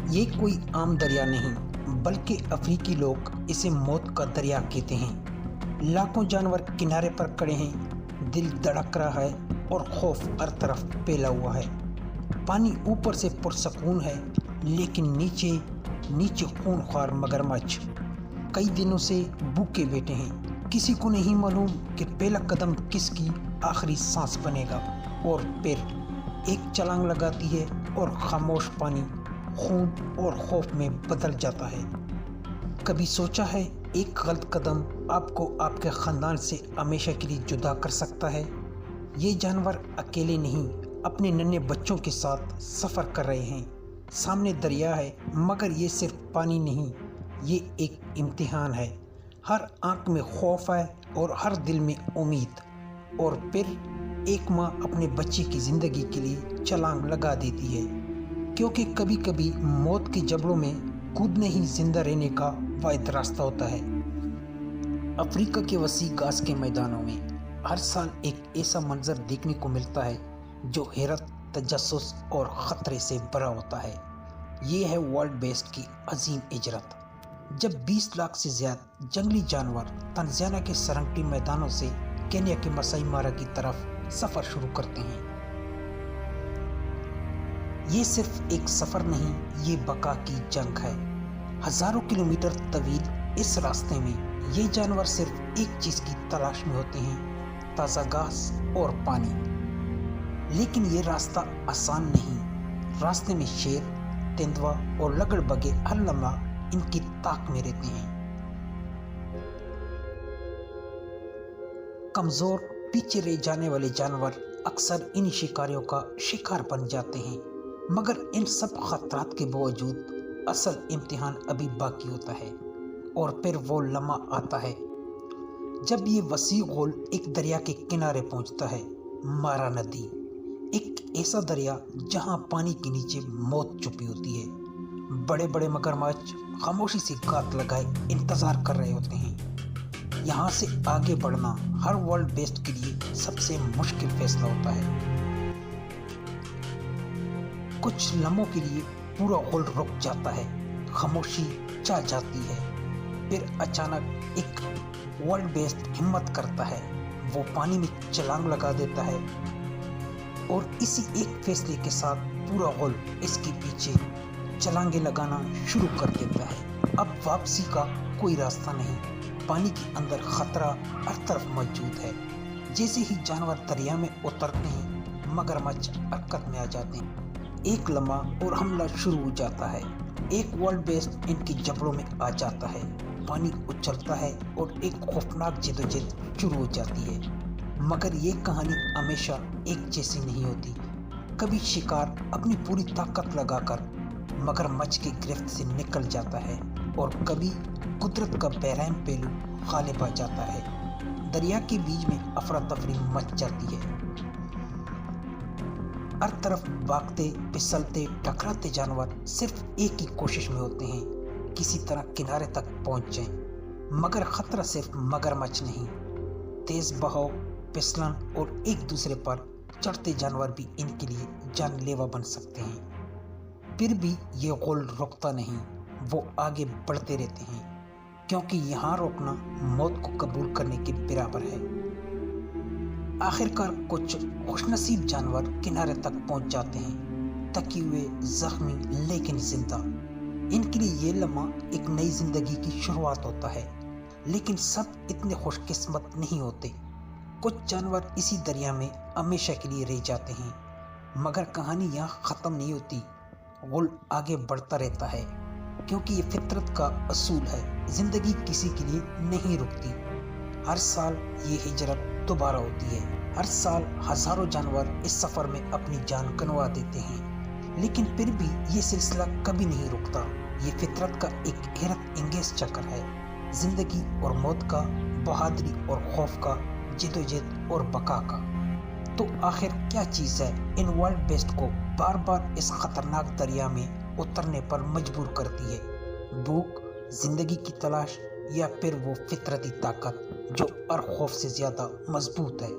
یہ کوئی عام دریا نہیں بلکہ افریقی لوگ اسے موت کا دریا کہتے ہیں۔ لاکھوں جانور کنارے پر کھڑے ہیں، دل دھڑک رہا ہے اور خوف ہر طرف پھیلا ہوا ہے۔ پانی اوپر سے پرسکون ہے لیکن نیچے خونخوار مگرمچھ کئی دنوں سے بھوکے بیٹھے ہیں۔ کسی کو نہیں معلوم کہ پہلا قدم کس کی آخری سانس بنے گا، اور پھر ایک چھلانگ لگاتی ہے اور خاموش پانی خون اور خوف میں بدل جاتا ہے۔ کبھی سوچا ہے ایک غلط قدم آپ کو آپ کے خاندان سے ہمیشہ کے لیے جدا کر سکتا ہے؟ یہ جانور اکیلے نہیں، اپنے ننھے بچوں کے ساتھ سفر کر رہے ہیں۔ سامنے دریا ہے مگر یہ صرف پانی نہیں، یہ ایک امتحان ہے۔ ہر آنکھ میں خوف ہے اور ہر دل میں امید، اور پھر ایک ماں اپنے بچے کی زندگی کے لیے چھلانگ لگا دیتی ہے، کیونکہ کبھی کبھی موت کے جبڑوں میں کودنا ہی زندہ رہنے کا واحد راستہ ہوتا ہے۔ افریقہ کے وسیع گھاس کے میدانوں میں ہر سال ایک ایسا منظر دیکھنے کو ملتا ہے جو حیرت، تجسس اور خطرے سے بھرا ہوتا ہے۔ یہ ہے ورلڈ بیسٹ کی عظیم ہجرت، جب 20 لاکھ سے زیادہ جنگلی جانور تنزانیہ کے سرنگٹی میدانوں سے کینیا کے مسائی مارا کی طرف سفر شروع کرتے ہیں۔ یہ صرف ایک سفر نہیں، یہ بقا کی جنگ ہے۔ ہزاروں کلومیٹر طویل اس راستے میں یہ جانور صرف ایک چیز کی تلاش میں ہوتے ہیں، تازہ گھاس اور پانی۔ لیکن یہ راستہ آسان نہیں۔ راستے میں شیر، تیندوا اور لگڑ بگے ہر لمحہ ان کی طاق میں رہتے ہیں۔ کمزور، پیچھے رہ جانے والے جانور اکثر ان شکاریوں کا شکار بن جاتے ہیں، مگر ان سب خطرات کے باوجود اصل امتحان ابھی باقی ہوتا ہے۔ اور پھر وہ لمحہ آتا ہے جب یہ وسیع غول ایک دریا کے کنارے پہنچتا ہے، مارا ندی، ایک ایسا دریا جہاں پانی کے نیچے موت چھپی ہوتی ہے۔ بڑے بڑے مگرمچھ خاموشی سے گھات لگائے انتظار کر رہے ہوتے ہیں۔ یہاں سے آگے بڑھنا ہر ورلڈ بیسٹ کے لیے سب سے مشکل فیصلہ ہوتا ہے۔ کچھ لمحوں کے لیے پورا غول رک جاتا ہے، خاموشی چھا جاتی ہے، پھر اچانک ایک ورلڈ بیسٹ ہمت کرتا ہے، وہ پانی میں چھلانگ لگا دیتا ہے، اور اسی ایک فیصلے کے ساتھ پورا غول اس کے پیچھے چھلانگیں لگانا شروع کر دیتا ہے۔ اب واپسی کا کوئی راستہ نہیں، پانی کے اندر خطرہ ہر طرف موجود ہے۔ جیسے ہی جانور دریا میں اترتے ہیں، مگرمچھ حرکت میں آ جاتے ہیں۔ ایک لمحہ اور حملہ شروع ہو جاتا ہے۔ ایک ورلڈ بیسٹ ان کے جبڑوں میں آ جاتا ہے، پانی اچھلتا ہے اور ایک خوفناک جدوجہد شروع ہو جاتی ہے۔ مگر یہ کہانی ہمیشہ ایک جیسی نہیں ہوتی۔ کبھی شکار اپنی پوری طاقت لگا کر مگرمچھ کی گرفت سے نکل جاتا ہے، اور کبھی قدرت کا بحرحم پہلو غالب آ جاتا ہے۔ دریا کے بیچ میں افراتفری مچ جاتی ہے۔ ہر طرف بھاگتے، پھسلتے، ٹکراتے جانور صرف ایک ہی کوشش میں ہوتے ہیں، کسی طرح کنارے تک پہنچ جائیں۔ مگر خطرہ صرف مگرمچھ نہیں، تیز بہاؤ، پھسلن اور ایک دوسرے پر چڑھتے جانور بھی ان کے لیے جان لیوا بن سکتے ہیں۔ پھر بھی یہ غول رکتا نہیں، وہ آگے بڑھتے رہتے ہیں، کیونکہ یہاں روکنا موت کو قبول کرنے کے برابر ہے۔ آخرکار کچھ خوش نصیب جانور کنارے تک پہنچ جاتے ہیں، تھکے ہوئے، زخمی لیکن زندہ۔ ان کے لیے یہ لمحہ ایک نئی زندگی کی شروعات ہوتا ہے۔ لیکن سب اتنے خوش قسمت نہیں ہوتے۔ کچھ جانور اسی دریا میں ہمیشہ کے لیے رہ جاتے ہیں۔ مگر کہانی یہاں ختم نہیں ہوتی، غول آگے بڑھتا رہتا ہے، کیونکہ یہ فطرت کا اصول ہے، زندگی کسی کے لیے نہیں رکتی۔ ہر سال یہ ہجرت دوبارہ ہوتی ہے، ہر سال ہزاروں جانور اس سفر میں اپنی جان گنوا دیتے ہیں، لیکن پھر بھی یہ سلسلہ کبھی نہیں رکتا۔ یہ فطرت کا ایک حیرت انگیز چکر ہے، زندگی اور موت کا، بہادری اور خوف کا، جدوجہد اور بقا کا۔ تو آخر کیا چیز ہے ان ورلڈ بیسٹ کو بار بار اس خطرناک دریا میں اترنے پر مجبور کرتی ہے؟ بھوک، زندگی کی تلاش، یا پھر وہ فطرتی طاقت جو ہر خوف سے زیادہ مضبوط ہے؟